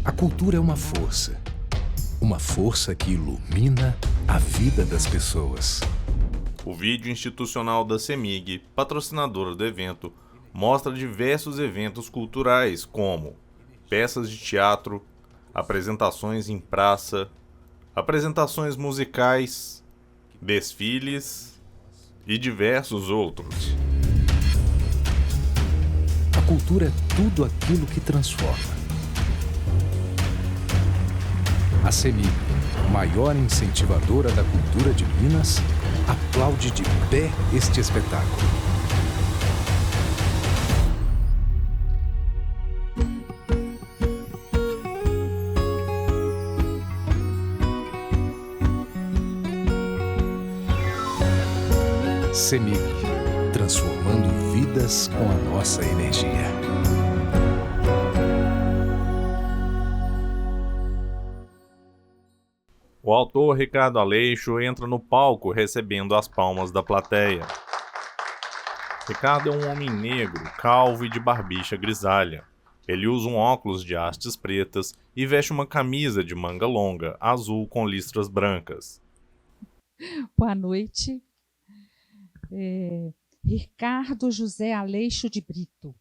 A cultura é uma força que ilumina a vida das pessoas. O vídeo institucional da CEMIG, patrocinadora do evento, mostra diversos eventos culturais como peças de teatro, apresentações em praça, apresentações musicais, desfiles e diversos outros. A cultura é tudo aquilo que transforma. A CEMIG, maior incentivadora da cultura de Minas, aplaude de pé este espetáculo. CEMIG, transformando vidas com a nossa energia. O autor Ricardo Aleixo entra no palco recebendo as palmas da plateia. Ricardo é um homem negro, calvo e de barbicha grisalha. Ele usa um óculos de hastes pretas e veste uma camisa de manga longa, azul com listras brancas. Boa noite. Ricardo José Aleixo de Brito.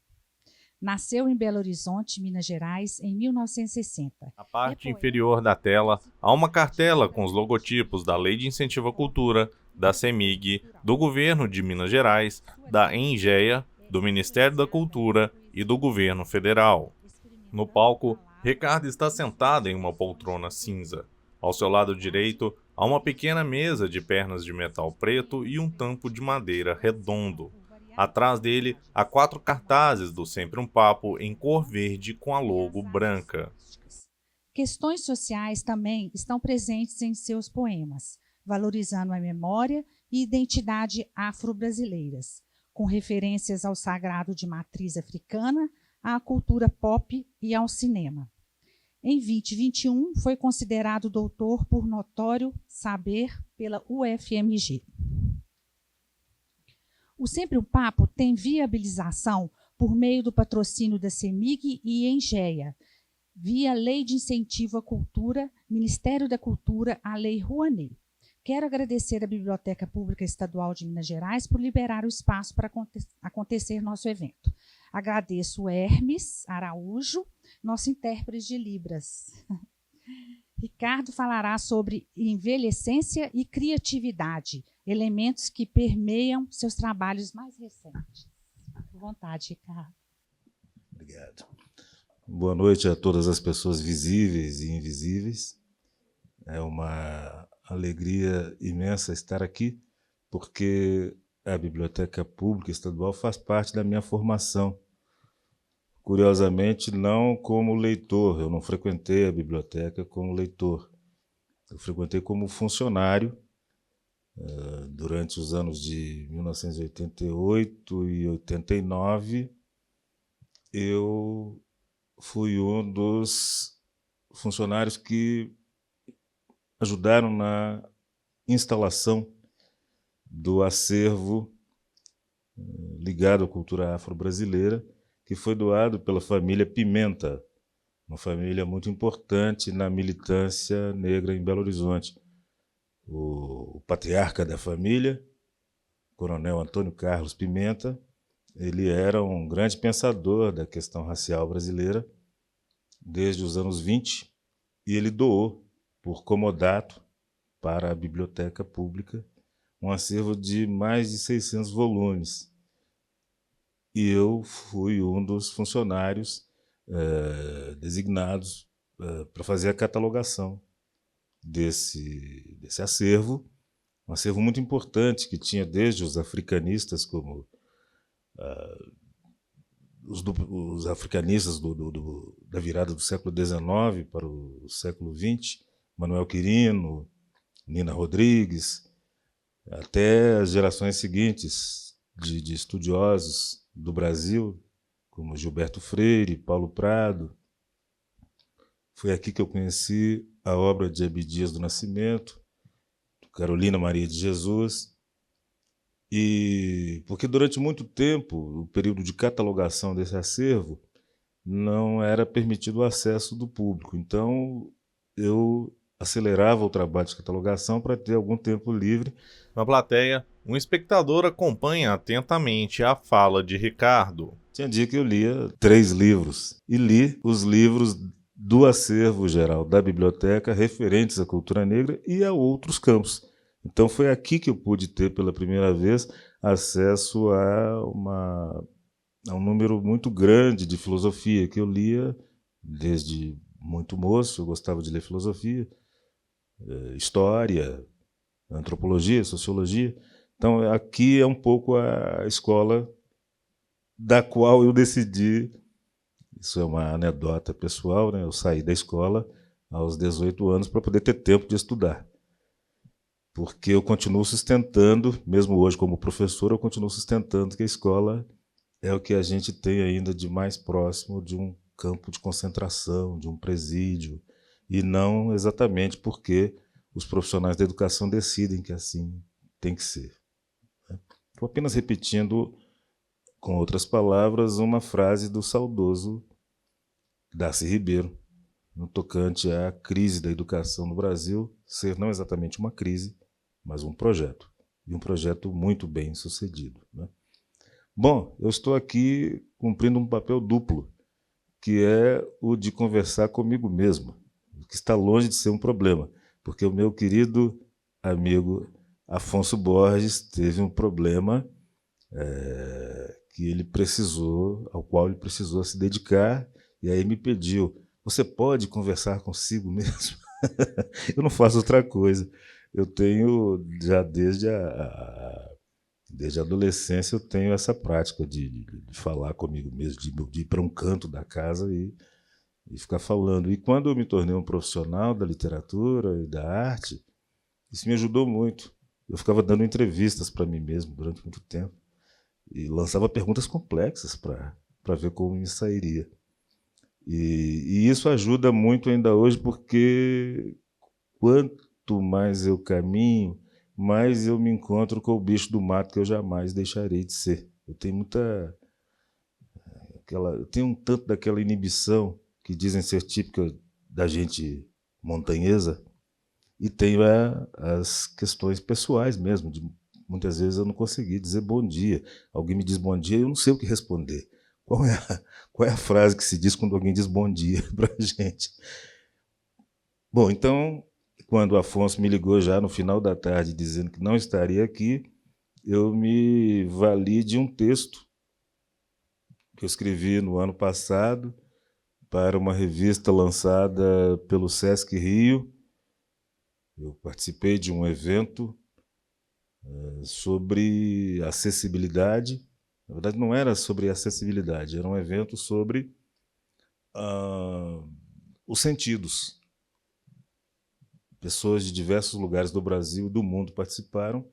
Nasceu em Belo Horizonte, Minas Gerais, em 1960. Na parte inferior da tela, há uma cartela com os logotipos da Lei de Incentivo à Cultura, da CEMIG, do Governo de Minas Gerais, da ENGEA, do Ministério da Cultura e do Governo Federal. No palco, Ricardo está sentado em uma poltrona cinza. Ao seu lado direito, há uma pequena mesa de pernas de metal preto e um tampo de madeira redondo. Atrás dele, há 4 cartazes do Sempre um Papo em cor verde com a logo branca. Questões sociais também estão presentes em seus poemas, valorizando a memória e identidade afro-brasileiras, com referências ao sagrado de matriz africana, à cultura pop e ao cinema. Em 2021, foi considerado doutor por notório saber pela UFMG. O Sempre um Papo tem viabilização por meio do patrocínio da CEMIG e ENGEA, via Lei de Incentivo à Cultura, Ministério da Cultura, a Lei Rouanet. Quero agradecer à Biblioteca Pública Estadual de Minas Gerais por liberar o espaço para acontecer nosso evento. Agradeço o Hermes Araújo, nosso intérprete de Libras. Ricardo falará sobre envelhecência e criatividade, elementos que permeiam seus trabalhos mais recentes. Com vontade, Ricardo. Obrigado. Boa noite a todas as pessoas visíveis e invisíveis. É uma alegria imensa estar aqui, porque a Biblioteca Pública Estadual faz parte da minha formação. Curiosamente, não como leitor, eu não frequentei a biblioteca como leitor. Eu frequentei como funcionário durante os anos de 1988 e 89. Eu fui um dos funcionários que ajudaram na instalação do acervo ligado à cultura afro-brasileira, que foi doado pela família Pimenta, uma família muito importante na militância negra em Belo Horizonte. O patriarca da família, Coronel Antônio Carlos Pimenta, ele era um grande pensador da questão racial brasileira desde os anos 20, e ele doou, por comodato, para a Biblioteca Pública um acervo de mais de 600 volumes. E eu fui um dos funcionários designados para fazer a catalogação desse acervo, um acervo muito importante que tinha desde os africanistas, como os africanistas da virada do século XIX para o século XX, Manuel Quirino, Nina Rodrigues, até as gerações seguintes de estudiosos do Brasil, como Gilberto Freire, Paulo Prado. Foi aqui que eu conheci a obra de Abdias do Nascimento, Carolina Maria de Jesus, e porque durante muito tempo, o período de catalogação desse acervo, não era permitido o acesso do público. Então, eu acelerava o trabalho de catalogação para ter algum tempo livre. Na plateia, um espectador acompanha atentamente a fala de Ricardo. Tinha dia que eu lia 3 livros, e li os livros do acervo geral da biblioteca referentes à cultura negra e a outros campos. Então foi aqui que eu pude ter pela primeira vez acesso a um número muito grande de filosofia que eu lia desde muito moço. Eu gostava de ler filosofia, história, antropologia, sociologia. Então aqui é um pouco a escola da qual eu decidi. Isso é uma anedota pessoal, né? Eu saí da escola aos 18 anos para poder ter tempo de estudar. Porque eu continuo sustentando, mesmo hoje como professor, eu continuo sustentando que a escola é o que a gente tem ainda de mais próximo de um campo de concentração, de um presídio, e não exatamente porque os profissionais da educação decidem que assim tem que ser. Estou apenas repetindo, com outras palavras, uma frase do saudoso Darcy Ribeiro, no tocante à crise da educação no Brasil ser não exatamente uma crise, mas um projeto, e um projeto muito bem sucedido, né? Bom, eu estou aqui cumprindo um papel duplo, que é o de conversar comigo mesmo, que está longe de ser um problema, porque o meu querido amigo Afonso Borges teve um problema ao qual ele precisou se dedicar, e aí me pediu: você pode conversar consigo mesmo? Eu não faço outra coisa. Eu tenho, já desde a adolescência, eu tenho essa prática de falar comigo mesmo, de ir para um canto da casa e ficar falando. E quando eu me tornei um profissional da literatura e da arte, isso me ajudou muito. Eu ficava dando entrevistas para mim mesmo durante muito tempo e lançava perguntas complexas para ver como me sairia. E isso ajuda muito ainda hoje, porque quanto mais eu caminho, mais eu me encontro com o bicho do mato que eu jamais deixarei de ser. Eu tenho eu tenho um tanto daquela inibição que dizem ser típica da gente montanhesa, e tenho as questões pessoais mesmo. Muitas vezes eu não consegui dizer bom dia. Alguém me diz bom dia e eu não sei o que responder. Qual é a frase que se diz quando alguém diz bom dia para a gente? Bom, então, quando o Afonso me ligou já no final da tarde dizendo que não estaria aqui, eu me vali de um texto que eu escrevi no ano passado para uma revista lançada pelo Sesc Rio. Eu participei de um evento sobre acessibilidade. Na verdade, não era sobre acessibilidade, era um evento sobre os sentidos. Pessoas de diversos lugares do Brasil e do mundo participaram,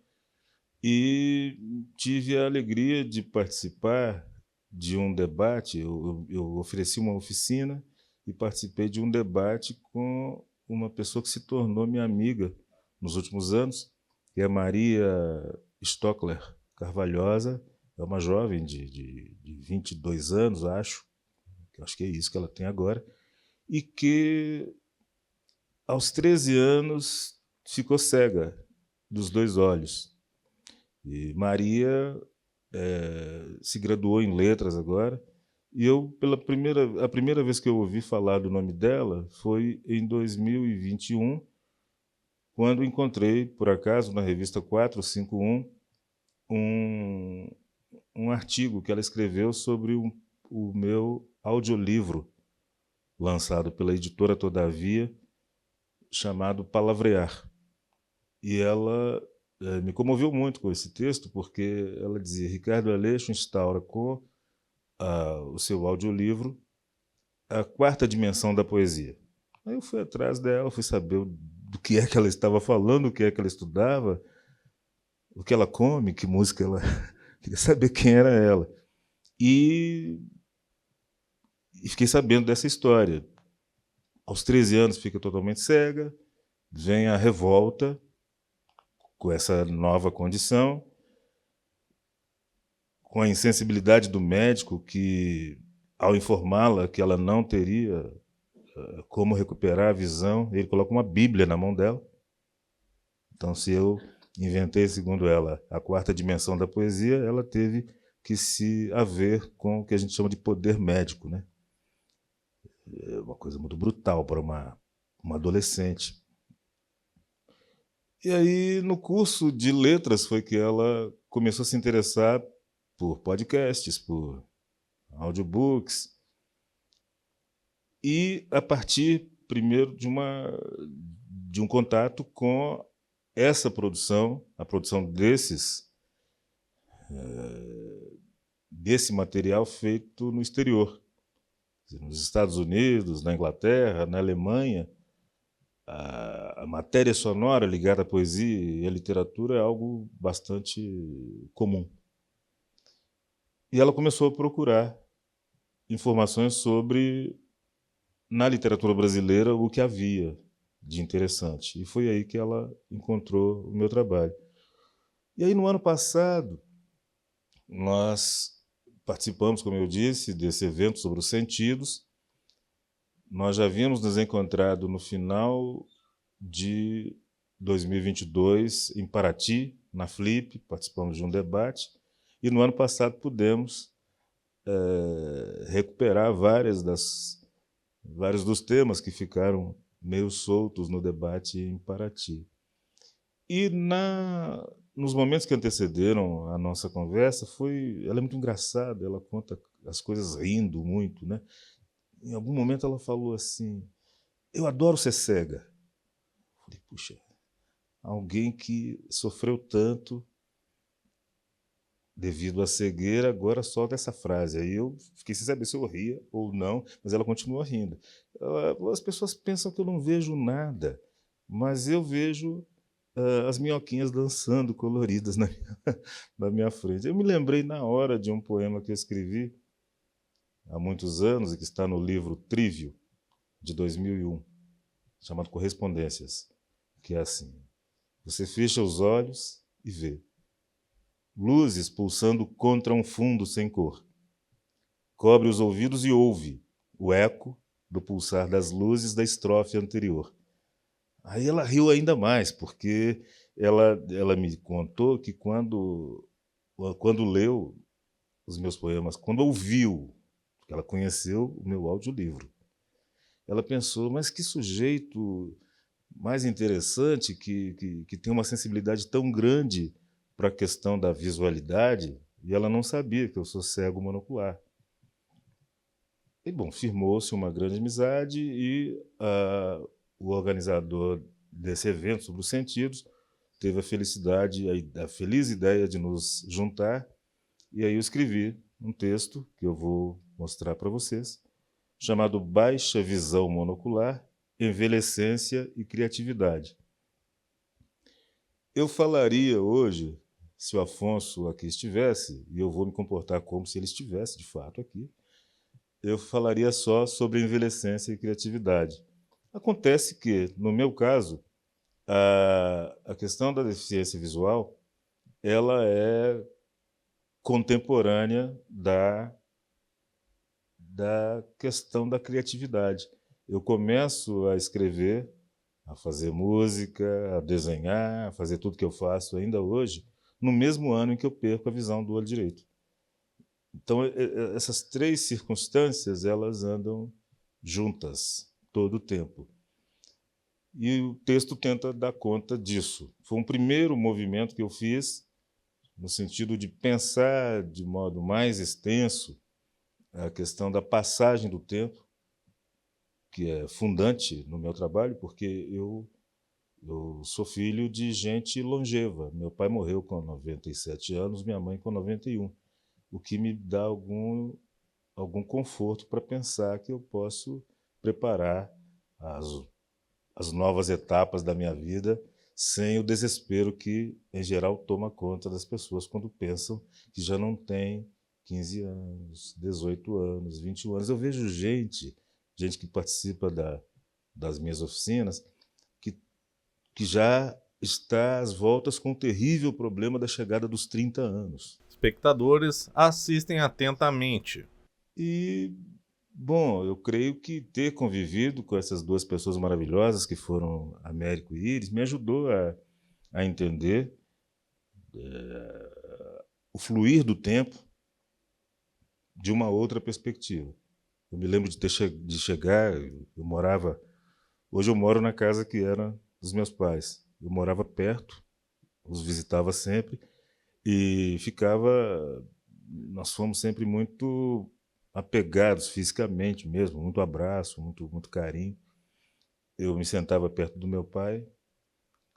e tive a alegria de participar de um debate. Eu ofereci uma oficina e participei de um debate com uma pessoa que se tornou minha amiga nos últimos anos, que é Maria Stockler Carvalhosa. É uma jovem de 22 anos, acho que é isso que ela tem agora, e que aos 13 anos ficou cega dos 2 olhos. E Maria se graduou em letras agora, e eu, a primeira vez que eu ouvi falar do nome dela foi em 2021, quando encontrei, por acaso, na revista 451, um artigo que ela escreveu sobre o meu audiolivro, lançado pela editora Todavia, chamado Palavrear. E ela me comoveu muito com esse texto, porque ela dizia: Ricardo Aleixo instaura com o seu audiolivro a 4ª dimensão da poesia. Aí eu fui atrás dela, fui saber do que é que ela estava falando, o que é que ela estudava, o que ela come, que música ela... Queria saber quem era ela. E fiquei sabendo dessa história. Aos 13 anos fica totalmente cega, vem a revolta com essa nova condição, com a insensibilidade do médico que ao informá-la que ela não teria como recuperar a visão, ele coloca uma Bíblia na mão dela. Então, se eu inventei, segundo ela, a quarta dimensão da poesia, ela teve que se haver com o que a gente chama de poder médico, né? É uma coisa muito brutal para uma adolescente. E aí, no curso de letras, foi que ela começou a se interessar por podcasts, por audiobooks, e a partir, primeiro, de um contato com essa produção, a produção desse material feito no exterior. Nos Estados Unidos, na Inglaterra, na Alemanha, a matéria sonora ligada à poesia e à literatura é algo bastante comum. E ela começou a procurar informações sobre, na literatura brasileira, o que havia de interessante. E foi aí que ela encontrou o meu trabalho. E aí, no ano passado, nós participamos, como eu disse, desse evento sobre os sentidos. Nós já havíamos nos encontrado no final de 2022 em Paraty, na Flip, participamos de um debate, e no ano passado pudemos recuperar vários dos temas que ficaram meio soltos no debate em Paraty. E nos momentos que antecederam a nossa conversa, ela é muito engraçada, ela conta as coisas rindo muito, né? Em algum momento ela falou assim: eu adoro ser cega. Eu falei, puxa, alguém que sofreu tanto devido à cegueira, agora solta essa frase. Aí eu fiquei sem saber se eu ria ou não, mas ela continua rindo. As pessoas pensam que eu não vejo nada, mas eu vejo as minhoquinhas dançando coloridas na minha frente. Eu me lembrei na hora de um poema que eu escrevi há muitos anos e que está no livro Trívio, de 2001, chamado Correspondências, que é assim: você fecha os olhos e vê luzes pulsando contra um fundo sem cor. Cobre os ouvidos e ouve o eco do pulsar das luzes da estrofe anterior. Aí ela riu ainda mais, porque ela me contou que quando leu os meus poemas, quando ouviu, ela conheceu o meu audiolivro, ela pensou, mas que sujeito mais interessante, que tem uma sensibilidade tão grande para a questão da visualidade, e ela não sabia que eu sou cego monocular. E, bom, firmou-se uma grande amizade e o organizador desse evento sobre os sentidos teve a feliz ideia de nos juntar, e aí eu escrevi um texto que eu vou mostrar para vocês, chamado Baixa Visão Monocular, Envelhecência e Criatividade. Eu falaria hoje, se o Afonso aqui estivesse, e eu vou me comportar como se ele estivesse de fato aqui, eu falaria só sobre envelhecência e criatividade. Acontece que, no meu caso, a questão da deficiência visual ela é contemporânea da questão da criatividade. Eu começo a escrever, a fazer música, a desenhar, a fazer tudo que eu faço ainda hoje, no mesmo ano em que eu perco a visão do olho direito. Então, essas três circunstâncias, elas andam juntas todo o tempo. E o texto tenta dar conta disso. Foi um primeiro movimento que eu fiz, no sentido de pensar de modo mais extenso a questão da passagem do tempo, que é fundante no meu trabalho, porque eu sou filho de gente longeva. Meu pai morreu com 97 anos, minha mãe com 91, o que me dá algum conforto para pensar que eu posso preparar as novas etapas da minha vida sem o desespero que, em geral, toma conta das pessoas quando pensam que já não têm 15 anos, 18 anos, 21 anos. Eu vejo gente que participa das minhas oficinas, que já está às voltas com o terrível problema da chegada dos 30 anos. Espectadores assistem atentamente. E, bom, eu creio que ter convivido com essas duas pessoas maravilhosas que foram Américo e Íris me ajudou a entender o fluir do tempo de uma outra perspectiva. Eu me lembro de chegar, eu morava... Hoje eu moro na casa que era dos meus pais. Eu morava perto, os visitava sempre e ficava... Nós fomos sempre muito apegados fisicamente mesmo, muito abraço, muito carinho. Eu me sentava perto do meu pai,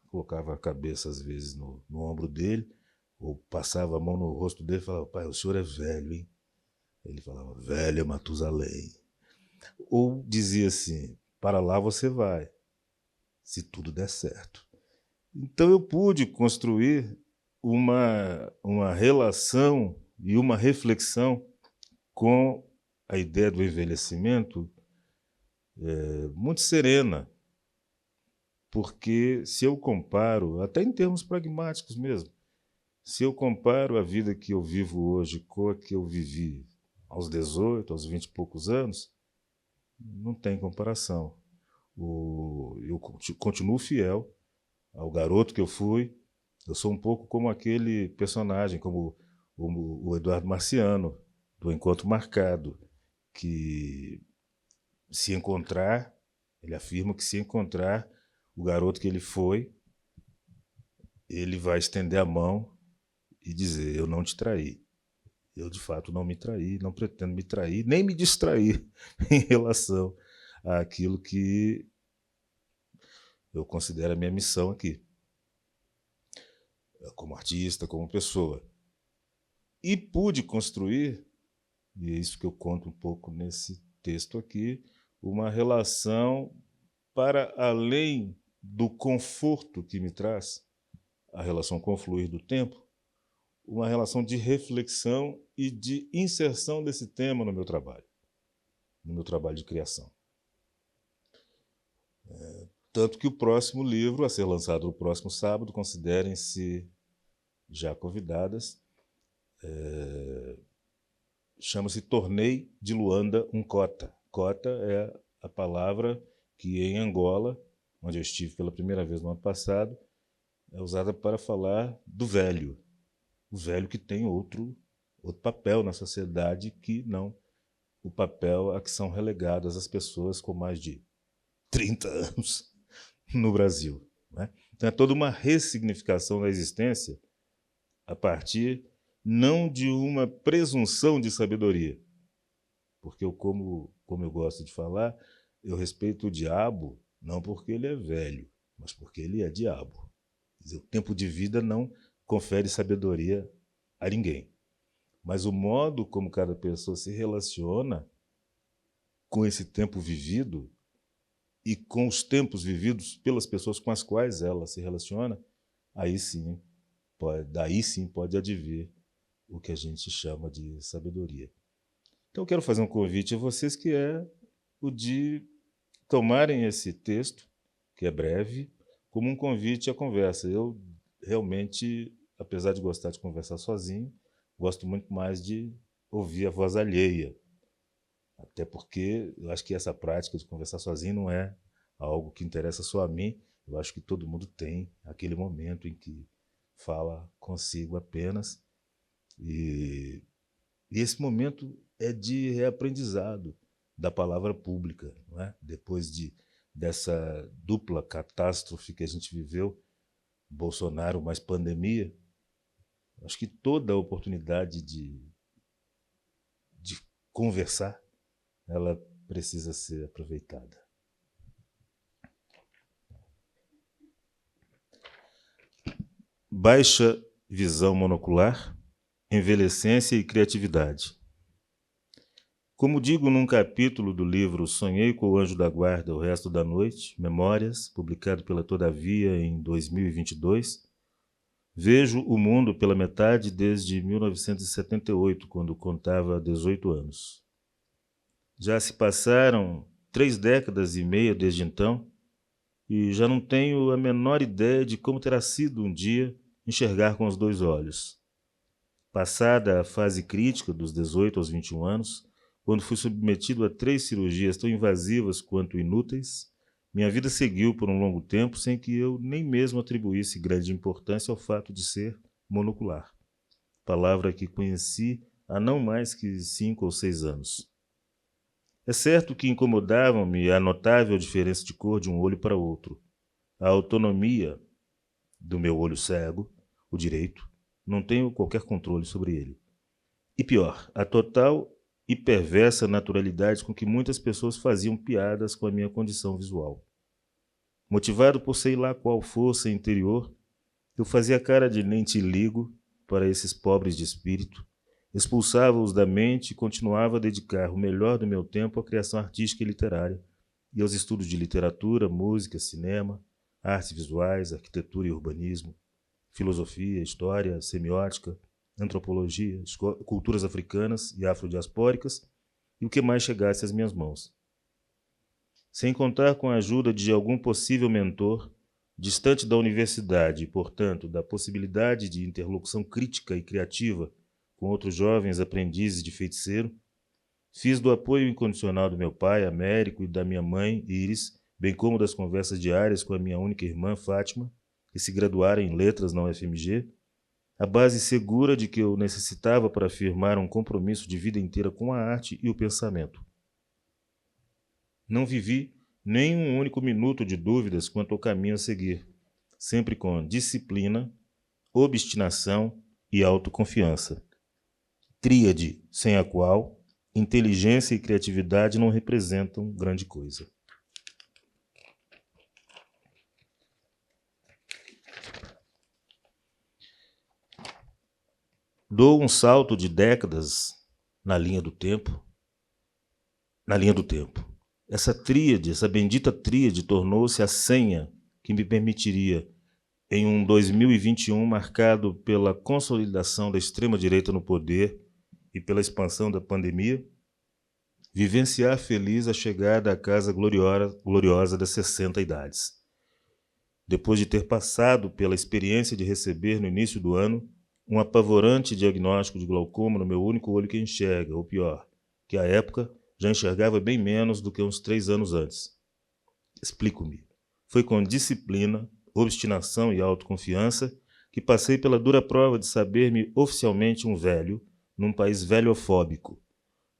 colocava a cabeça às vezes no ombro dele, ou passava a mão no rosto dele e falava: pai, o senhor é velho, hein? Ele falava: velho é Matusalém. Ou dizia assim: para lá você vai, se tudo der certo. Então eu pude construir uma relação e uma reflexão com a ideia do envelhecimento muito serena, porque se eu comparo, até em termos pragmáticos mesmo, se eu comparo a vida que eu vivo hoje com a que eu vivi aos 18, aos 20 e poucos anos, não tem comparação. Eu continuo fiel ao garoto que eu fui. Eu sou um pouco como aquele personagem, como o Eduardo Marciano, do Encontro Marcado, que se encontrar, ele afirma que se encontrar o garoto que ele foi, ele vai estender a mão e dizer: eu não te traí. Eu, de fato, não me traí, não pretendo me trair, nem me distrair em relação àquilo que eu considero a minha missão aqui, como artista, como pessoa. E pude construir, e é isso que eu conto um pouco nesse texto aqui, uma relação para além do conforto que me traz a relação com o fluir do tempo, uma relação de reflexão e de inserção desse tema no meu trabalho de criação. Tanto que o próximo livro, a ser lançado no próximo sábado, considerem-se já convidadas, chama-se Tornei de Luanda um Cota. Cota é a palavra que em Angola, onde eu estive pela primeira vez no ano passado, é usada para falar do velho. O velho que tem outro papel na sociedade que não o papel a que são relegadas as pessoas com mais de 30 anos no Brasil, né? Então é toda uma ressignificação da existência a partir não de uma presunção de sabedoria, porque eu, como eu gosto de falar, eu respeito o diabo não porque ele é velho, mas porque ele é diabo. Quer dizer, o tempo de vida não confere sabedoria a ninguém. Mas o modo como cada pessoa se relaciona com esse tempo vivido e com os tempos vividos pelas pessoas com as quais ela se relaciona, daí sim pode advir o que a gente chama de sabedoria. Então eu quero fazer um convite a vocês, que é o de tomarem esse texto, que é breve, como um convite à conversa. Eu realmente, apesar de gostar de conversar sozinho, gosto muito mais de ouvir a voz alheia. Até porque eu acho que essa prática de conversar sozinho não é algo que interessa só a mim. Eu acho que todo mundo tem aquele momento em que fala consigo apenas. E esse momento é de reaprendizado da palavra pública, não é? Depois dessa dupla catástrofe que a gente viveu, Bolsonaro mais pandemia, acho que toda a oportunidade de conversar, ela precisa ser aproveitada. Baixa visão monocular, envelhecência e criatividade. Como digo num capítulo do livro Sonhei com o Anjo da Guarda o Resto da Noite, Memórias, publicado pela Todavia em 2022, vejo o mundo pela metade desde 1978, quando contava 18 anos. Já se passaram 3 décadas e meia desde então, e já não tenho a menor ideia de como terá sido um dia enxergar com os 2 olhos. Passada a fase crítica dos 18 aos 21 anos, quando fui submetido a 3 cirurgias tão invasivas quanto inúteis, minha vida seguiu por um longo tempo sem que eu nem mesmo atribuísse grande importância ao fato de ser monocular, palavra que conheci há não mais que 5 ou 6 anos. É certo que incomodavam-me a notável diferença de cor de um olho para outro. A autonomia do meu olho cego, o direito, não tenho qualquer controle sobre ele. E pior, a total e perversa naturalidade com que muitas pessoas faziam piadas com a minha condição visual. Motivado por sei lá qual força interior, eu fazia cara de nem te ligo para esses pobres de espírito, expulsava-os da mente e continuava a dedicar o melhor do meu tempo à criação artística e literária e aos estudos de literatura, música, cinema, artes visuais, arquitetura e urbanismo, filosofia, história, semiótica, antropologia, culturas africanas e afrodiaspóricas e o que mais chegasse às minhas mãos. Sem contar com a ajuda de algum possível mentor, distante da universidade e, portanto, da possibilidade de interlocução crítica e criativa com outros jovens aprendizes de feiticeiro, fiz do apoio incondicional do meu pai, Américo, e da minha mãe, Iris, bem como das conversas diárias com a minha única irmã, Fátima, que se graduara em letras na UFMG, a base segura de que eu necessitava para afirmar um compromisso de vida inteira com a arte e o pensamento. Não vivi nem um único minuto de dúvidas quanto ao caminho a seguir, sempre com disciplina, obstinação e autoconfiança. Tríade sem a qual inteligência e criatividade não representam grande coisa. Dou um salto de décadas na linha do tempo. Essa tríade, essa bendita tríade, tornou-se a senha que me permitiria, em um 2021 marcado pela consolidação da extrema-direita no poder e pela expansão da pandemia, vivenciar feliz a chegada à casa gloriosa das 60 idades. Depois de ter passado pela experiência de receber no início do ano um apavorante diagnóstico de glaucoma no meu único olho que enxerga, ou pior, que à época já enxergava bem menos do que uns 3 anos antes. Explico-me. Foi com disciplina, obstinação e autoconfiança que passei pela dura prova de saber-me oficialmente um velho num país velhofóbico,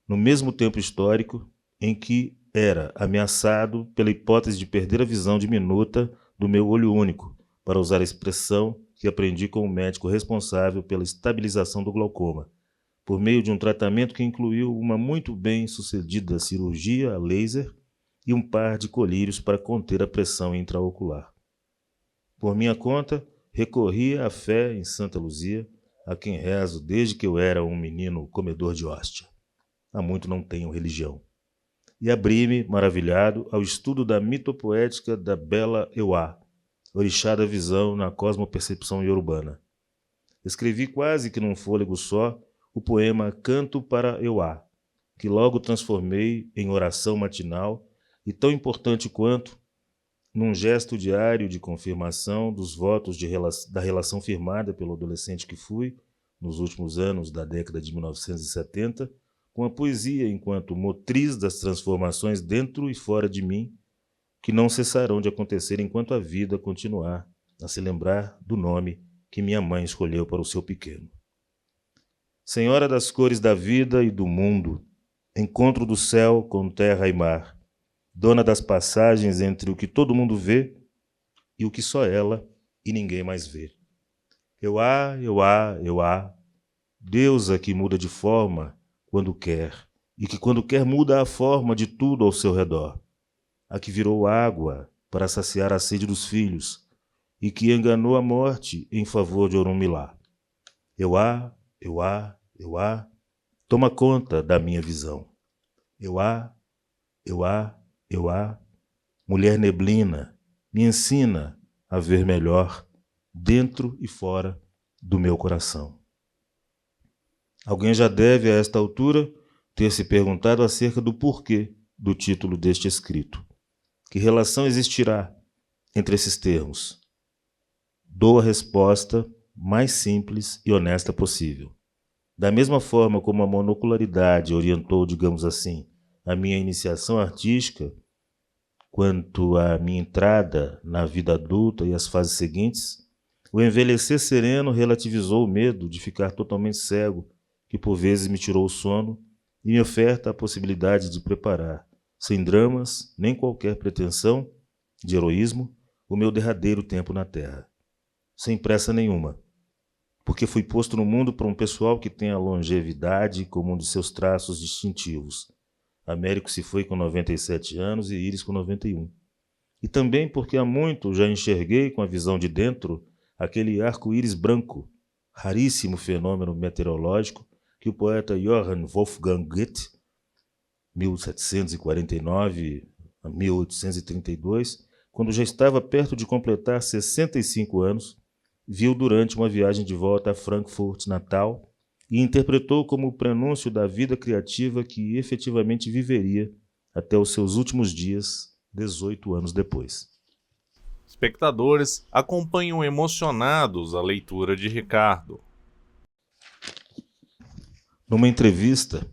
no mesmo tempo histórico em que era ameaçado pela hipótese de perder a visão diminuta do meu olho único, para usar a expressão que aprendi com o médico responsável pela estabilização do glaucoma, por meio de um tratamento que incluiu uma muito bem-sucedida cirurgia a laser e um par de colírios para conter a pressão intraocular. Por minha conta, recorri à fé em Santa Luzia, a quem rezo desde que eu era um menino comedor de hóstia. Há muito não tenho religião. E abri-me, maravilhado, ao estudo da mitopoética da bela Euá, orixá da visão na cosmopercepção iorubana. Escrevi quase que num fôlego só o poema Canto para Euá, que logo transformei em oração matinal e tão importante quanto, num gesto diário de confirmação dos votos da relação firmada pelo adolescente que fui, nos últimos anos da década de 1970, com a poesia enquanto motriz das transformações dentro e fora de mim, que não cessarão de acontecer enquanto a vida continuar a se lembrar do nome que minha mãe escolheu para o seu pequeno. Senhora das cores da vida e do mundo, encontro do céu com terra e mar, dona das passagens entre o que todo mundo vê e o que só ela e ninguém mais vê. Euá, Euá, Euá, deusa que muda de forma quando quer, e que quando quer muda a forma de tudo ao seu redor. A que virou água para saciar a sede dos filhos, e que enganou a morte em favor de Orunmilá. Euá, Euá, Euá, toma conta da minha visão. Euá, Euá, Euá, mulher neblina, me ensina a ver melhor dentro e fora do meu coração. Alguém já deve, a esta altura, ter se perguntado acerca do porquê do título deste escrito. Que relação existirá entre esses termos? Dou a resposta mais simples e honesta possível. Da mesma forma como a monocularidade orientou, digamos assim, a minha iniciação artística, quanto à minha entrada na vida adulta e as fases seguintes, o envelhecer sereno relativizou o medo de ficar totalmente cego, que por vezes me tirou o sono e me oferta a possibilidade de preparar, sem dramas nem qualquer pretensão de heroísmo, o meu derradeiro tempo na Terra. Sem pressa nenhuma, porque fui posto no mundo por um pessoal que tem a longevidade como um de seus traços distintivos. Américo se foi com 97 anos e Íris com 91. E também porque há muito já enxerguei com a visão de dentro aquele arco-íris branco, raríssimo fenômeno meteorológico que o poeta Johann Wolfgang Goethe, 1749 a 1832, quando já estava perto de completar 65 anos, viu durante uma viagem de volta a Frankfurt, Natal, e interpretou como o prenúncio da vida criativa que efetivamente viveria até os seus últimos dias, 18 anos depois. Espectadores acompanham emocionados a leitura de Ricardo. Numa entrevista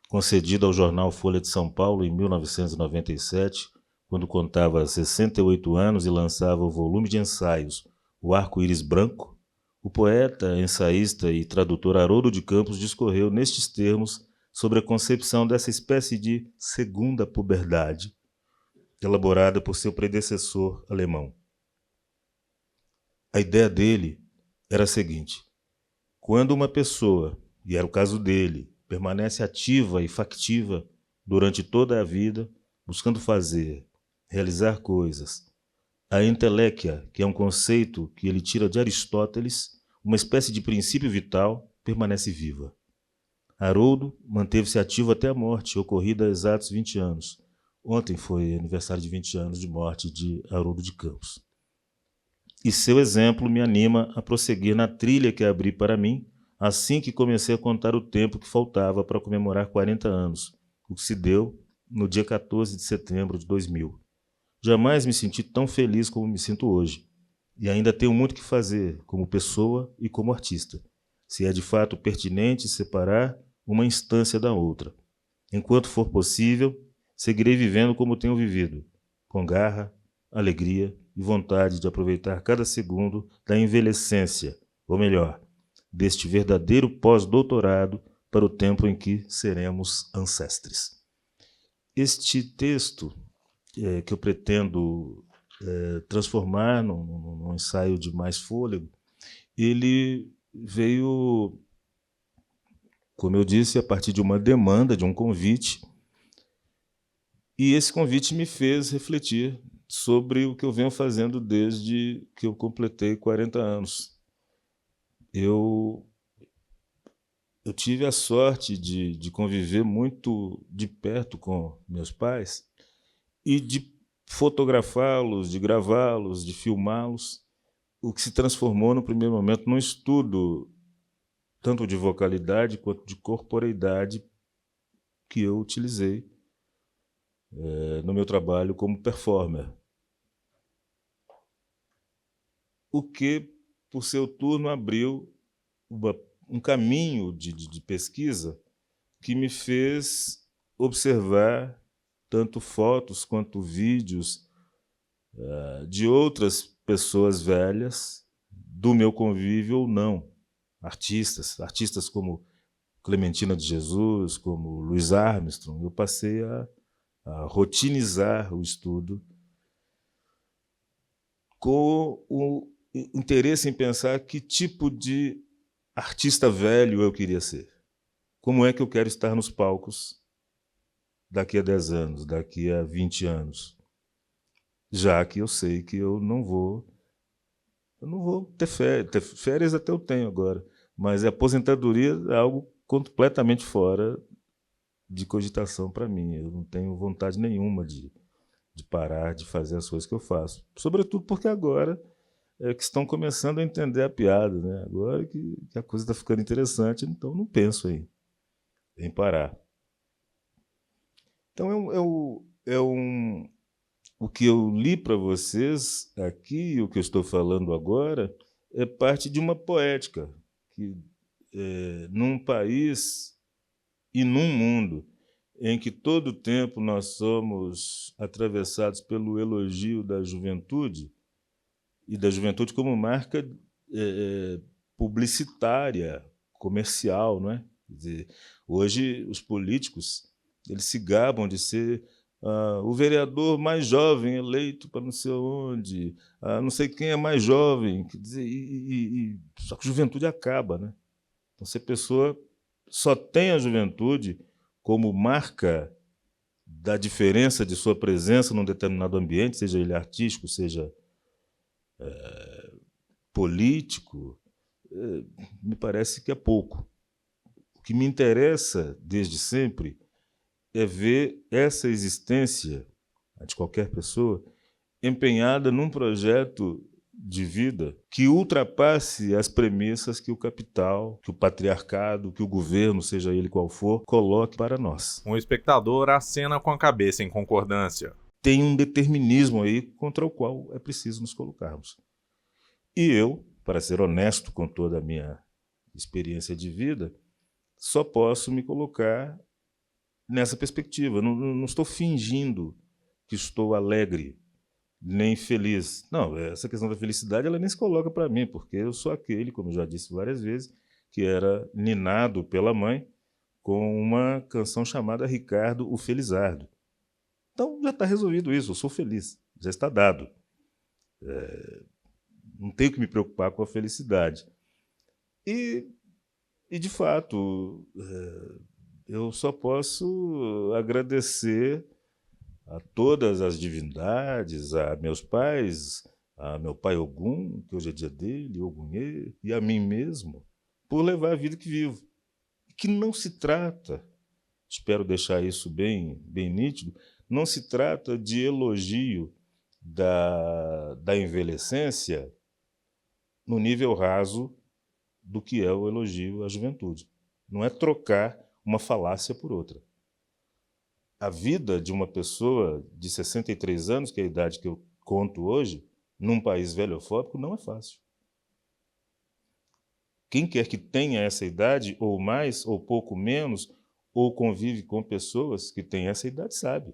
concedida ao jornal Folha de São Paulo em 1997, quando contava 68 anos e lançava o volume de ensaios O Arco-Íris Branco, o poeta, ensaísta e tradutor Haroldo de Campos discorreu nestes termos sobre a concepção dessa espécie de segunda puberdade, elaborada por seu predecessor alemão. A ideia dele era a seguinte: quando uma pessoa, e era o caso dele, permanece ativa e factiva durante toda a vida, buscando fazer, realizar coisas, a entelequia, que é um conceito que ele tira de Aristóteles, uma espécie de princípio vital, permanece viva. Haroldo manteve-se ativo até a morte, ocorrida há exatos 20 anos. Ontem foi aniversário de 20 anos de morte de Haroldo de Campos. E seu exemplo me anima a prosseguir na trilha que abri para mim, assim que comecei a contar o tempo que faltava para comemorar 40 anos, o que se deu no dia 14 de setembro de 2000. Jamais me senti tão feliz como me sinto hoje. E ainda tenho muito que fazer, como pessoa e como artista, se é de fato pertinente separar uma instância da outra. Enquanto for possível, seguirei vivendo como tenho vivido, com garra, alegria e vontade de aproveitar cada segundo da envelhecência, ou melhor, deste verdadeiro pós-doutorado para o tempo em que seremos ancestres. Este texto que eu pretendo transformar num ensaio de mais fôlego, ele veio, como eu disse, a partir de uma demanda, de um convite, e esse convite me fez refletir sobre o que eu venho fazendo desde que eu completei 40 anos. Eu tive a sorte de conviver muito de perto com meus pais e de fotografá-los, de gravá-los, de filmá-los, o que se transformou no primeiro momento num estudo tanto de vocalidade quanto de corporeidade que eu utilizei no meu trabalho como performer. O que, por seu turno, abriu um caminho de pesquisa que me fez observar tanto fotos quanto vídeos de outras pessoas velhas, do meu convívio ou não, artistas como Clementina de Jesus, como Louis Armstrong. Eu passei a rotinizar o estudo com o interesse em pensar que tipo de artista velho eu queria ser. Como é que eu quero estar nos palcos daqui a 10 anos, daqui a 20 anos? Já que eu sei que eu não vou ter férias até eu tenho agora, mas a aposentadoria é algo completamente fora de cogitação para mim. Eu não tenho vontade nenhuma de parar de fazer as coisas que eu faço. Sobretudo porque agora é que estão começando a entender a piada, né? Agora que a coisa está ficando interessante, então não penso em parar. Então o que eu li para vocês aqui, o que eu estou falando agora, é parte de uma poética que num país e num mundo em que todo o tempo nós somos atravessados pelo elogio da juventude, e da juventude como marca publicitária, comercial, não é? Quer dizer, hoje os políticos eles se gabam de ser o vereador mais jovem eleito para não sei onde, não sei quem é mais jovem, quer dizer, só que a juventude acaba, né? Então, se a pessoa só tem a juventude como marca da diferença de sua presença num determinado ambiente, seja ele artístico, seja político, me parece que é pouco. O que me interessa, desde sempre, é ver essa existência de qualquer pessoa empenhada num projeto de vida que ultrapasse as premissas que o capital, que o patriarcado, que o governo, seja ele qual for, coloque para nós. Um espectador acena com a cabeça em concordância. Tem um determinismo aí contra o qual é preciso nos colocarmos. E eu, para ser honesto com toda a minha experiência de vida, só posso me colocar nessa perspectiva. Não estou fingindo que estou alegre, nem feliz. Não, essa questão da felicidade ela nem se coloca para mim, porque eu sou aquele, como já disse várias vezes, que era ninado pela mãe com uma canção chamada Ricardo o Felizardo. Então já está resolvido isso, eu sou feliz, já está dado. Não tenho que me preocupar com a felicidade. E de fato, eu só posso agradecer a todas as divindades, a meus pais, a meu pai Ogum, que hoje é dia dele, Ogunhê, e a mim mesmo, por levar a vida que vivo. Que não se trata, espero deixar isso bem nítido, não se trata de elogio da envelhecência no nível raso do que é o elogio à juventude. Não é trocar uma falácia por outra. A vida de uma pessoa de 63 anos, que é a idade que eu conto hoje, num país velhofóbico, não é fácil. Quem quer que tenha essa idade, ou mais, ou pouco menos, ou convive com pessoas que têm essa idade, sabe.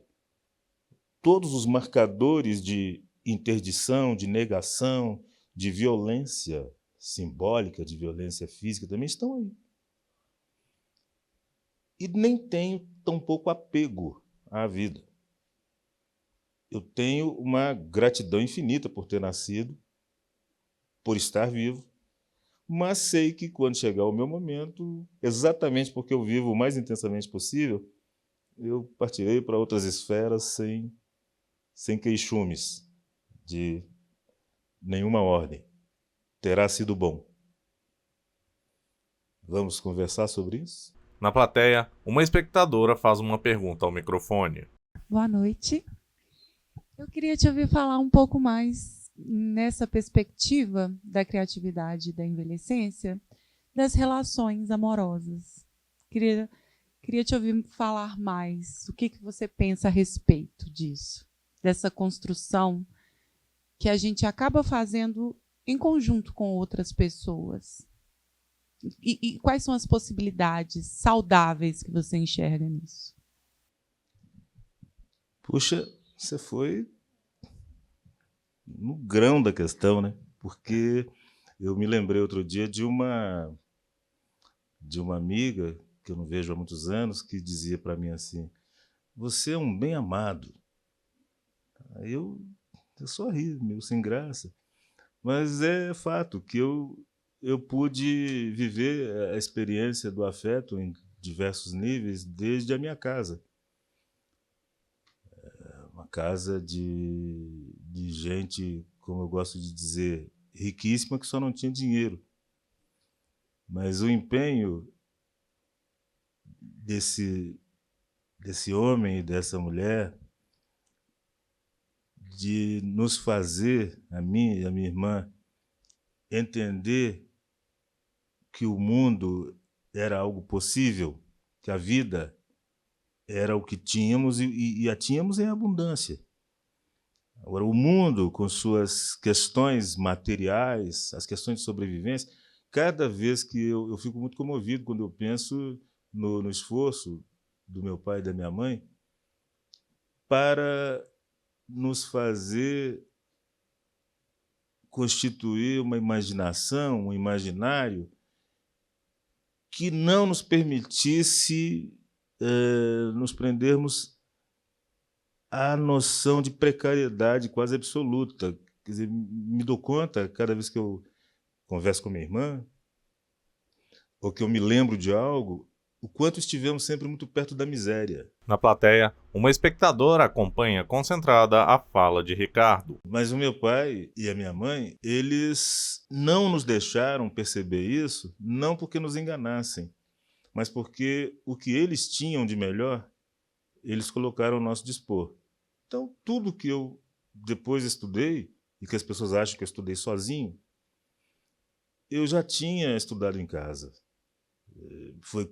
Todos os marcadores de interdição, de negação, de violência simbólica, de violência física também estão aí. E nem tenho tão pouco apego à vida. Eu tenho uma gratidão infinita por ter nascido, por estar vivo, mas sei que quando chegar o meu momento, exatamente porque eu vivo o mais intensamente possível, eu partirei para outras esferas sem queixumes de nenhuma ordem. Terá sido bom. Vamos conversar sobre isso? Na plateia, uma espectadora faz uma pergunta ao microfone. Boa noite. Eu queria te ouvir falar um pouco mais nessa perspectiva da criatividade e da envelhecência, das relações amorosas. Queria te ouvir falar mais. O que você pensa a respeito disso? Dessa construção que a gente acaba fazendo em conjunto com outras pessoas. E quais são as possibilidades saudáveis que você enxerga nisso? Puxa, você foi no grão da questão, né? Porque eu me lembrei outro dia de uma amiga, que eu não vejo há muitos anos, que dizia para mim assim, você é um bem amado. Aí eu sorri, meio sem graça. Mas é fato que eu pude viver a experiência do afeto em diversos níveis desde a minha casa. Uma casa de gente, como eu gosto de dizer, riquíssima, que só não tinha dinheiro. Mas o empenho desse homem e dessa mulher de nos fazer, a mim e a minha irmã, entender que o mundo era algo possível, que a vida era o que tínhamos e a tínhamos em abundância. Agora, o mundo, com suas questões materiais, as questões de sobrevivência, cada vez que eu fico muito comovido quando eu penso no esforço do meu pai e da minha mãe para nos fazer constituir uma imaginação, um imaginário que não nos permitisse nos prendermos à noção de precariedade quase absoluta. Quer dizer, me dou conta, cada vez que eu converso com minha irmã, ou que eu me lembro de algo, o quanto estivemos sempre muito perto da miséria. Na plateia, uma espectadora acompanha concentrada a fala de Ricardo. Mas o meu pai e a minha mãe, eles não nos deixaram perceber isso, não porque nos enganassem, mas porque o que eles tinham de melhor, eles colocaram ao nosso dispor. Então, tudo que eu depois estudei, e que as pessoas acham que eu estudei sozinho, eu já tinha estudado em casa. Foi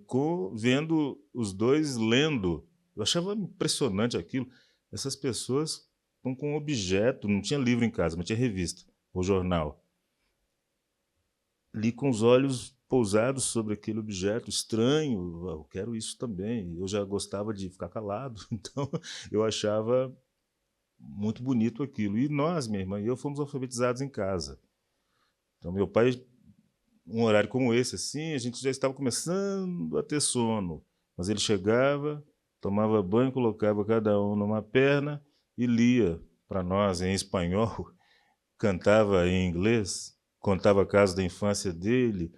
vendo os dois lendo. Eu achava impressionante aquilo. Essas pessoas estão com um objeto, não tinha livro em casa, mas tinha revista ou jornal. Li com os olhos pousados sobre aquele objeto estranho. Eu quero isso também. Eu já gostava de ficar calado, então eu achava muito bonito aquilo. E nós, minha irmã e eu, fomos alfabetizados em casa. Então, meu pai, um horário como esse, assim, a gente já estava começando a ter sono. Mas ele chegava, tomava banho, colocava cada um numa perna e lia para nós em espanhol, cantava em inglês, contava casos da infância dele.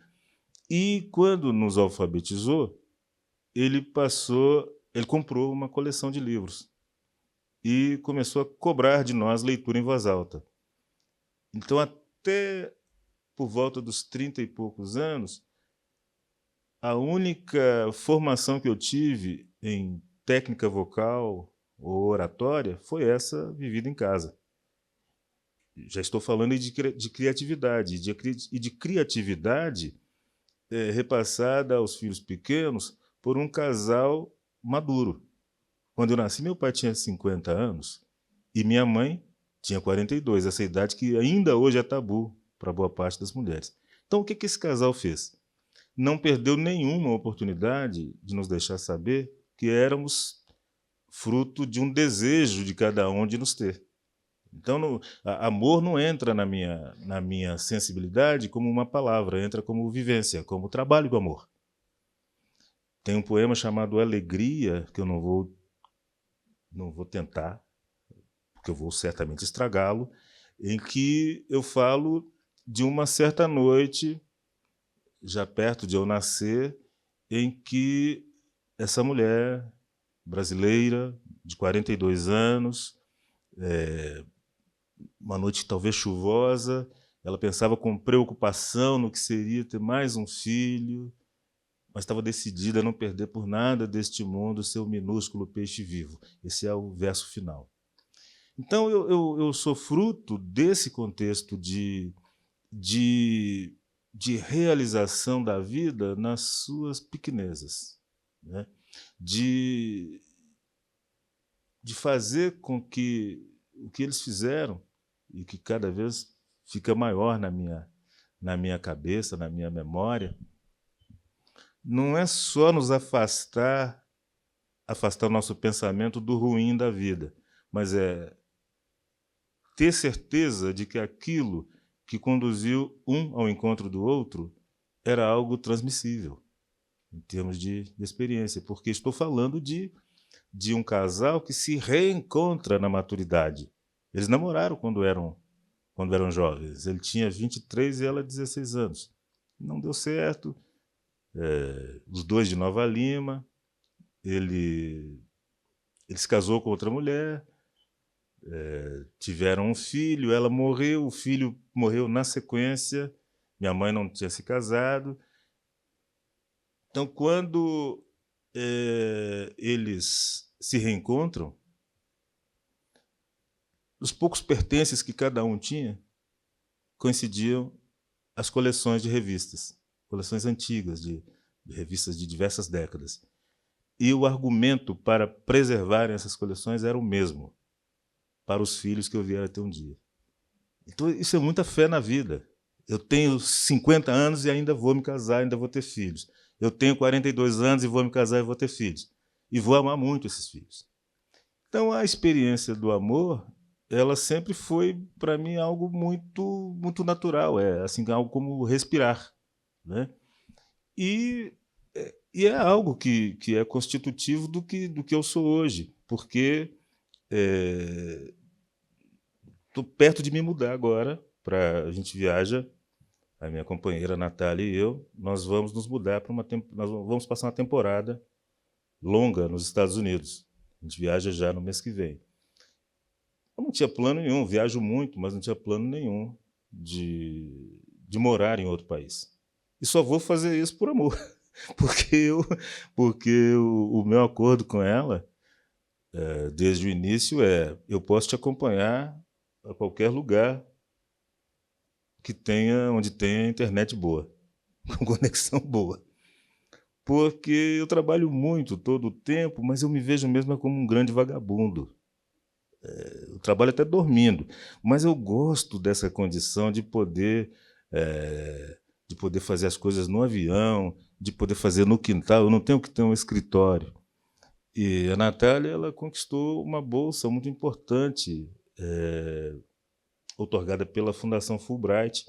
E quando nos alfabetizou, ele comprou uma coleção de livros e começou a cobrar de nós leitura em voz alta. Então, até por volta dos 30 e poucos anos, a única formação que eu tive em técnica vocal ou oratória foi essa vivida em casa. Já estou falando de criatividade, e de criatividade repassada aos filhos pequenos por um casal maduro. Quando eu nasci, meu pai tinha 50 anos e minha mãe tinha 42, essa idade que ainda hoje é tabu para boa parte das mulheres. Então, o que esse casal fez? Não perdeu nenhuma oportunidade de nos deixar saber que éramos fruto de um desejo de cada um de nos ter. Então, amor não entra na minha sensibilidade como uma palavra, entra como vivência, como trabalho do amor. Tem um poema chamado Alegria, que eu não vou tentar, porque eu vou certamente estragá-lo, em que eu falo de uma certa noite, já perto de eu nascer, em que essa mulher brasileira, de 42 anos, uma noite talvez chuvosa, ela pensava com preocupação no que seria ter mais um filho, mas estava decidida a não perder por nada deste mundo seu minúsculo peixe vivo. Esse é o verso final. Então, eu sou fruto desse contexto de realização da vida nas suas pequenezas, né? De fazer com que o que eles fizeram, e que cada vez fica maior na minha cabeça, na minha memória, não é só nos afastar o nosso pensamento do ruim da vida, mas é ter certeza de que aquilo que conduziu um ao encontro do outro era algo transmissível, em termos de experiência, porque estou falando de um casal que se reencontra na maturidade. Eles namoraram quando eram jovens. Ele tinha 23 e ela 16 anos. Não deu certo. Os dois de Nova Lima. Ele se casou com outra mulher. Tiveram um filho. Ela morreu. O filho morreu na sequência. Minha mãe não tinha se casado. Então, quando eles se reencontram, os poucos pertences que cada um tinha coincidiam as coleções de revistas, coleções antigas de revistas de diversas décadas. E o argumento para preservarem essas coleções era o mesmo, para os filhos que eu vier a ter um dia. Então, isso é muita fé na vida. Eu tenho 50 anos e ainda vou me casar, ainda vou ter filhos. Eu tenho 42 anos e vou me casar e vou ter filhos. E vou amar muito esses filhos. Então, a experiência do amor, ela sempre foi, para mim, algo muito, muito natural. É assim, algo como respirar, né? E é algo que é constitutivo do que eu sou hoje, porque estou perto de me mudar agora. A gente viaja, a minha companheira Natália e eu, nós vamos nos mudar para nós vamos passar uma temporada longa nos Estados Unidos. A gente viaja já no mês que vem. Eu não tinha plano nenhum, viajo muito, mas não tinha plano nenhum de morar em outro país. E só vou fazer isso por amor, porque o meu acordo com ela, desde o início, eu posso te acompanhar a qualquer lugar onde tenha internet boa, com conexão boa. Porque eu trabalho muito todo o tempo, mas eu me vejo mesmo como um grande vagabundo. Eu trabalho até dormindo, mas eu gosto dessa condição de poder fazer as coisas no avião, de poder fazer no quintal. Eu não tenho que ter um escritório. E a Natália, ela conquistou uma bolsa muito importante, outorgada pela Fundação Fulbright,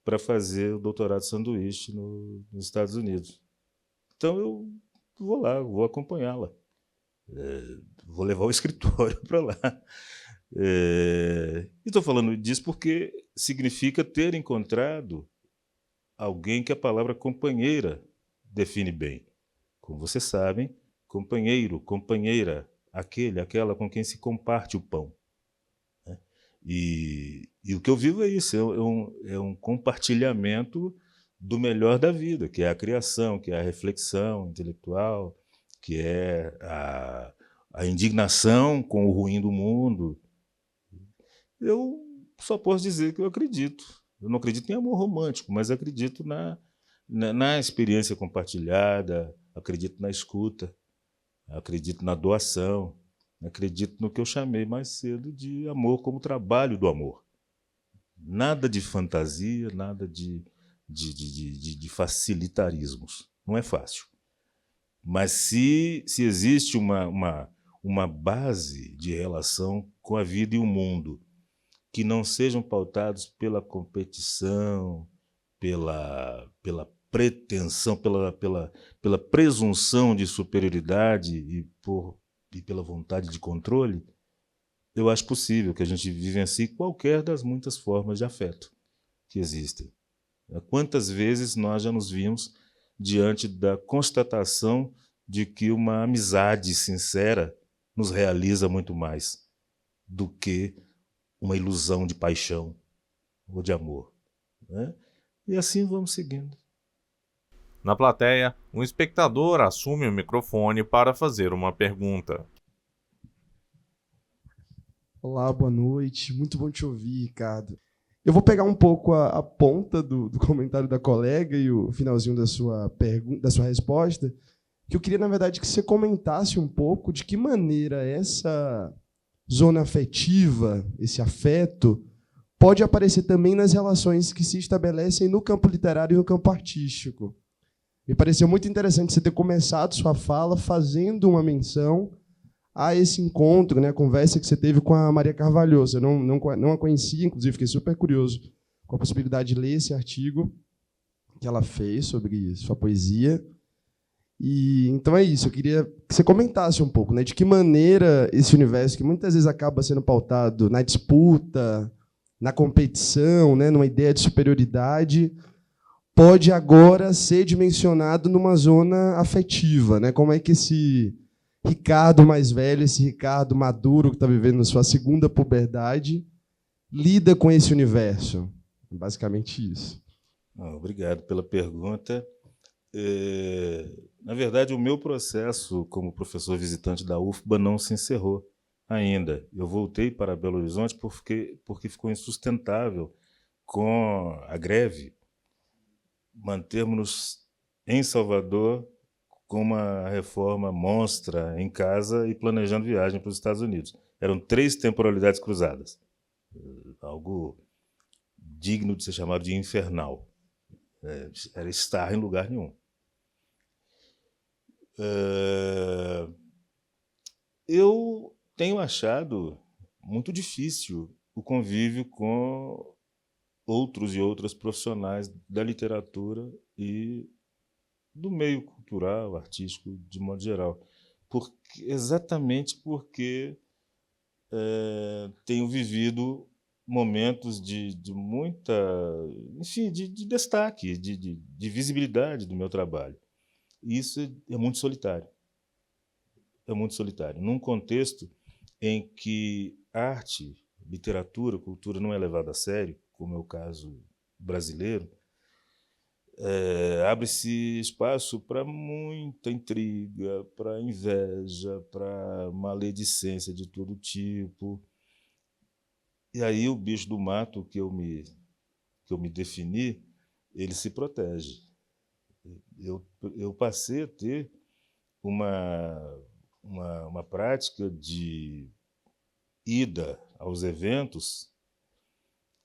para fazer o doutorado sanduíche nos Estados Unidos. Então, eu vou lá, vou acompanhá-la. Vou levar o escritório para lá. E estou falando disso porque significa ter encontrado alguém que a palavra companheira define bem. Como vocês sabem, companheiro, companheira, aquela com quem se comparte o pão. E o que eu vivo é isso, é um compartilhamento do melhor da vida, que é a criação, que é a reflexão intelectual, que é a indignação com o ruim do mundo. Eu só posso dizer que eu acredito. Eu não acredito em amor romântico, mas acredito na experiência compartilhada, acredito na escuta, acredito na doação, acredito no que eu chamei mais cedo de amor como trabalho do amor. Nada de fantasia, nada de facilitarismos. Não é fácil. Mas se existe uma base de relação com a vida e o mundo que não sejam pautados pela competição, pela pretensão, pela presunção de superioridade e pela vontade de controle, eu acho possível que a gente vivencie qualquer das muitas formas de afeto que existem. Quantas vezes nós já nos vimos diante da constatação de que uma amizade sincera nos realiza muito mais do que uma ilusão de paixão ou de amor, né? E assim vamos seguindo. Na plateia, um espectador assume o microfone para fazer uma pergunta. Olá, boa noite. Muito bom te ouvir, Ricardo. Eu vou pegar um pouco a ponta do comentário da colega e o finalzinho da sua resposta, que eu queria, na verdade, que você comentasse um pouco de que maneira essa zona afetiva, esse afeto, pode aparecer também nas relações que se estabelecem no campo literário e no campo artístico. Me pareceu muito interessante você ter começado sua fala fazendo uma menção a esse encontro, né, a conversa que você teve com a Maria Carvalhosa. Eu não a conhecia, inclusive fiquei super curioso com a possibilidade de ler esse artigo que ela fez sobre sua poesia. E então é isso, eu queria que você comentasse um pouco, né, de que maneira esse universo, que muitas vezes acaba sendo pautado na disputa, na competição, né, numa ideia de superioridade, pode agora ser dimensionado numa zona afetiva, né? Como é que esse Ricardo mais velho, esse Ricardo maduro que está vivendo a sua segunda puberdade, lida com esse universo? Basicamente isso. Obrigado pela pergunta. Na verdade, o meu processo como professor visitante da UFBA não se encerrou ainda. Eu voltei para Belo Horizonte porque ficou insustentável com a greve mantermos-nos em Salvador com uma reforma monstra em casa e planejando viagem para os Estados Unidos. Eram 3 temporalidades cruzadas. Algo digno de ser chamado de infernal. Era estar em lugar nenhum. Eu tenho achado muito difícil o convívio com outros e outras profissionais da literatura e do meio cultural, artístico, de modo geral. Exatamente porque tenho vivido momentos de muita, enfim, de destaque, de visibilidade do meu trabalho. E isso é muito solitário. É muito solitário. Num contexto em que arte, literatura, cultura não é levada a sério, como é o caso brasileiro, abre-se espaço para muita intriga, para inveja, para maledicência de todo tipo. E aí o bicho do mato que eu me defini, ele se protege. Eu passei a ter uma prática de ida aos eventos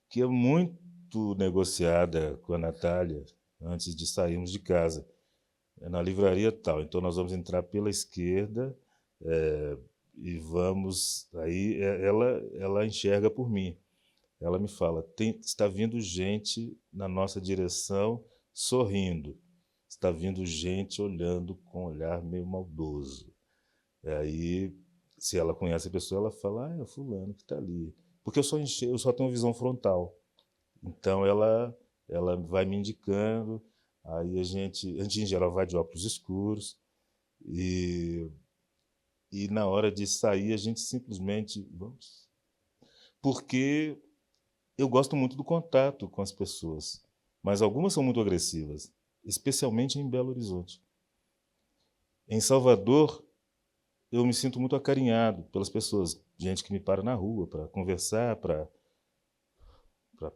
que é muito negociada com a Natália antes de sairmos de casa. É na livraria tal, então nós vamos entrar pela esquerda e vamos... Aí ela enxerga por mim. Ela me fala, está vindo gente na nossa direção sorrindo. Está vindo gente olhando com um olhar meio maldoso. Aí, se ela conhece a pessoa, ela fala, é o fulano que está ali. Porque eu só tenho visão frontal. Então, ela vai me indicando, aí a gente em geral vai de óculos escuros, e na hora de sair, a gente simplesmente vamos. Porque eu gosto muito do contato com as pessoas, mas algumas são muito agressivas, especialmente em Belo Horizonte. Em Salvador, eu me sinto muito acarinhado pelas pessoas, gente que me para na rua para conversar, para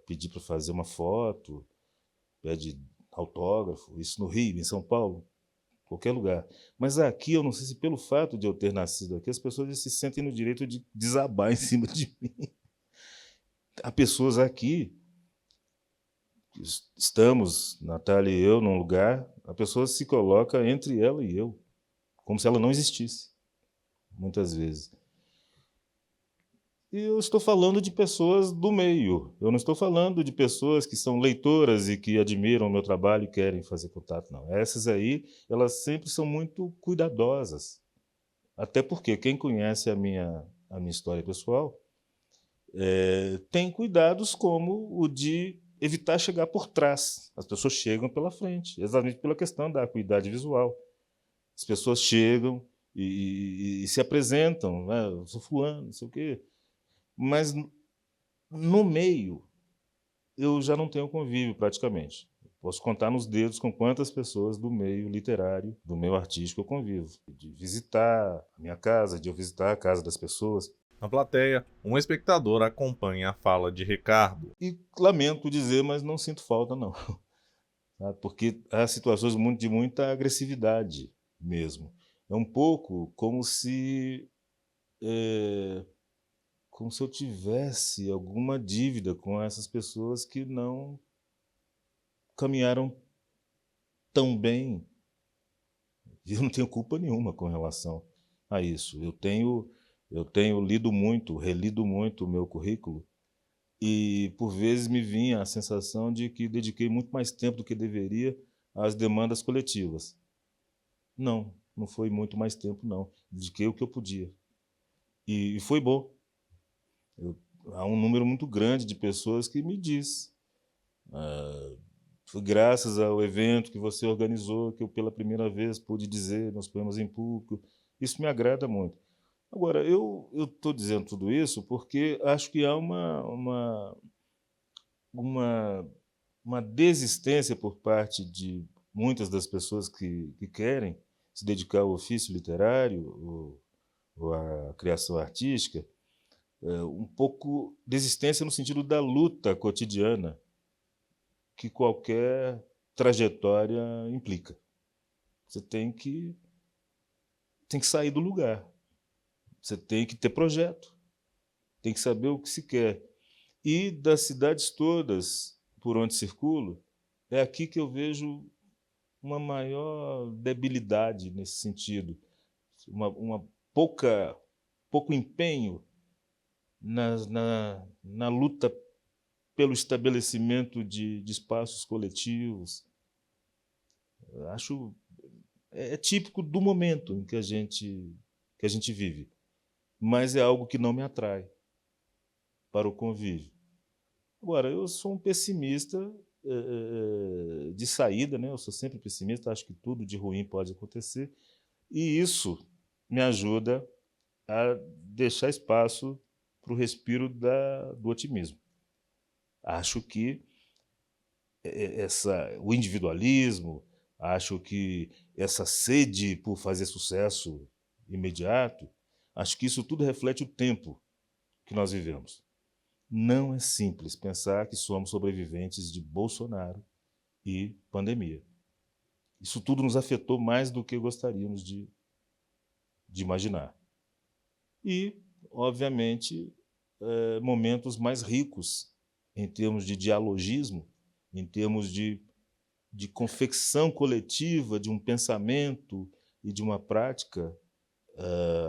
pedir para fazer uma foto, pede autógrafo, isso no Rio, em São Paulo, qualquer lugar. Mas aqui, eu não sei se pelo fato de eu ter nascido aqui, as pessoas se sentem no direito de desabar em cima de mim. Há pessoas aqui, estamos, Natália e eu, num lugar, a pessoa se coloca entre ela e eu, como se ela não existisse, muitas vezes. E eu estou falando de pessoas do meio, eu não estou falando de pessoas que são leitoras e que admiram o meu trabalho e querem fazer contato, não. Essas aí, elas sempre são muito cuidadosas. Até porque quem conhece a minha história pessoal tem cuidados como o de evitar chegar por trás. As pessoas chegam pela frente, exatamente pela questão da acuidade visual. As pessoas chegam e se apresentam, né? Eu sou fulano, não sei o quê. Mas no meio, eu já não tenho convívio praticamente. Posso contar nos dedos com quantas pessoas do meio literário, do meio artístico eu convivo. De visitar a minha casa, de eu visitar a casa das pessoas. Na plateia, um espectador acompanha a fala de Ricardo. E lamento dizer, mas não sinto falta, não. Porque há situações de muita agressividade mesmo. É um pouco como se eu tivesse alguma dívida com essas pessoas que não caminharam tão bem. E eu não tenho culpa nenhuma com relação a isso. Eu tenho lido muito, relido muito o meu currículo e, por vezes, me vinha a sensação de que dediquei muito mais tempo do que deveria às demandas coletivas. Não foi muito mais tempo, não. Dediquei o que eu podia. E foi bom. Há um número muito grande de pessoas que me diz foi graças ao evento que você organizou que eu pela primeira vez pude dizer meus poemas em público. Isso me agrada muito. Agora, eu estou dizendo tudo isso porque acho que há uma desistência por parte de muitas das pessoas que querem se dedicar ao ofício literário ou à criação artística, um pouco desistência no sentido da luta cotidiana que qualquer trajetória implica. Você tem que sair do lugar. Você tem que ter projeto. Tem que saber o que se quer. E das cidades todas, por onde circulo, é aqui que eu vejo uma maior debilidade nesse sentido, pouco empenho na luta pelo estabelecimento de espaços coletivos. Acho é típico do momento em que a gente vive, mas é algo que não me atrai para o convívio. Agora, eu sou um pessimista de saída, né? Eu sou sempre pessimista, acho que tudo de ruim pode acontecer, e isso me ajuda a deixar espaço para o respiro do otimismo. Acho que o individualismo, acho que essa sede por fazer sucesso imediato, acho que isso tudo reflete o tempo que nós vivemos. Não é simples pensar que somos sobreviventes de Bolsonaro e pandemia. Isso tudo nos afetou mais do que gostaríamos de imaginar. E, obviamente, momentos mais ricos em termos de dialogismo, em termos de confecção coletiva de um pensamento e de uma prática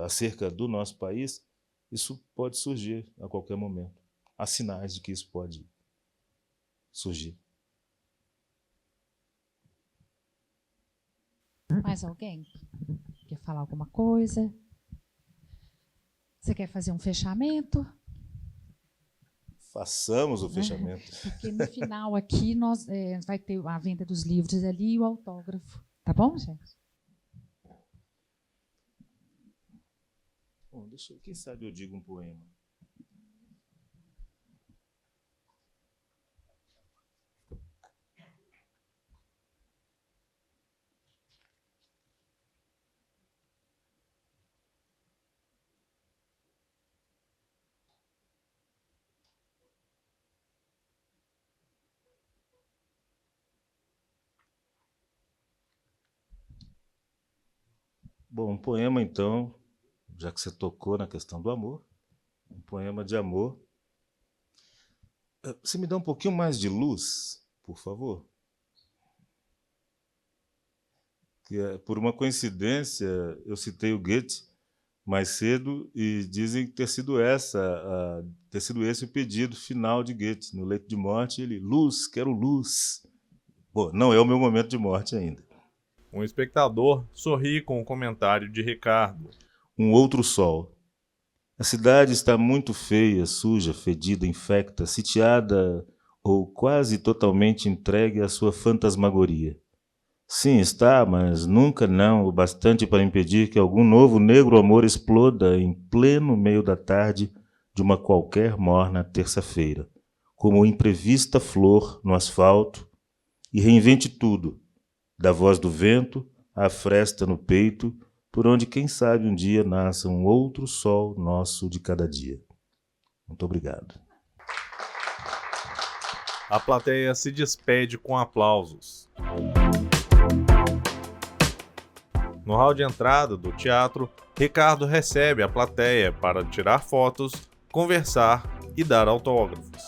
acerca do nosso país, isso pode surgir a qualquer momento. Há sinais de que isso pode surgir. Mais alguém quer falar alguma coisa? Você quer fazer um fechamento? Façamos o fechamento. Porque no final aqui nós vai ter a venda dos livros ali e o autógrafo. Tá bom, gente? Bom, quem sabe eu digo um poema. Bom, um poema, então, já que você tocou na questão do amor, um poema de amor. Você me dá um pouquinho mais de luz, por favor? Por uma coincidência, eu citei o Goethe mais cedo e dizem ter sido esse o pedido final de Goethe. No leito de morte, ele, luz, quero luz. Bom, não é o meu momento de morte ainda. Um espectador sorri com o comentário de Ricardo. Um outro sol. A cidade está muito feia, suja, fedida, infecta, sitiada ou quase totalmente entregue à sua fantasmagoria. Sim, está, mas nunca não o bastante para impedir que algum novo negro amor exploda em pleno meio da tarde de uma qualquer morna terça-feira, como imprevista flor no asfalto, e reinvente tudo, da voz do vento à fresta no peito, por onde, quem sabe, um dia nasça um outro sol nosso de cada dia. Muito obrigado. A plateia se despede com aplausos. No hall de entrada do teatro, Ricardo recebe a plateia para tirar fotos, conversar e dar autógrafos.